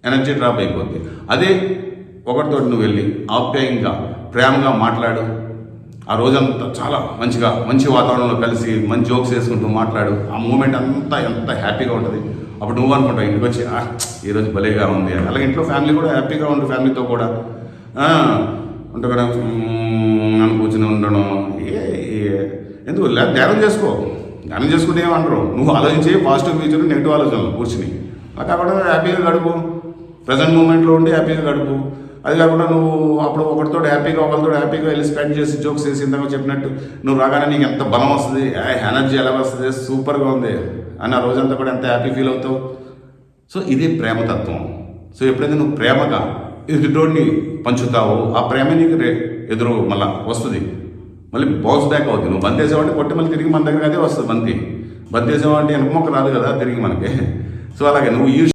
Energy drop అయిపోద్ది. అదే ఒకరితో నువ్వు వెళ్ళి ఆప్యాయంగా ప్రేమగా మాట్లాడు, ఆ రోజంతా చాలా మంచి వాతావరణంలో కలిసి మంచి జోక్స్ వేసుకుంటూ మాట్లాడు, ఆ మూమెంట్ అంతా ఎంత హ్యాపీగా ఉంటుంది. అప్పుడు నువ్వు అనుకుంటావు ఇంటికి వచ్చి ఈరోజు భలేగా ఉంది అని. అలాగే ఇంట్లో ఫ్యామిలీ కూడా హ్యాపీగా ఉంటుంది, ఫ్యామిలీతో కూడా ఉంటే కదా అని కూర్చొని ఉండడం. ఎందుకు ధ్యానం చేసుకో, ధ్యానం చేసుకుంటే ఏమంటారు, నువ్వు ఆలోచించే పాజిటివ్ ఫ్యూచర్ నెగిటివ్ ఆలోచనలు కూర్చుని అలా కాకుండా హ్యాపీగా గడుపు, ప్రజెంట్ మూమెంట్లో ఉండి హ్యాపీగా గడుపు. అది కాకుండా నువ్వు అప్పుడు ఒకరితో హ్యాపీగా వెళ్ళి స్పెండ్ చేసి జోక్స్ చేసి ఇందాక చెప్పినట్టు నువ్వు రాగానే నీకు ఎంత బలం వస్తుంది, ఎనర్జీ ఎలా వస్తుంది, సూపర్గా ఉంది అని ఆ రోజంతా కూడా ఎంత హ్యాపీ ఫీల్ అవుతావు. సో ఇది ప్రేమతత్వం. సో ఎప్పుడైతే నువ్వు ప్రేమగా ఎదుటోడిని పంచుతావో ఆ ప్రేమ నీకు ఎదురు మళ్ళీ వస్తుంది, మళ్ళీ బౌన్స్ బ్యాక్ అవుతుంది. నువ్వు బంద్ వేసావంటే కొట్టి మళ్ళీ తిరిగి మన దగ్గర అదే వస్తుంది. బంద్ వేసావంటే వెనక మొక్క రాదు కదా తిరిగి మనకి. సో అలాగే నువ్వు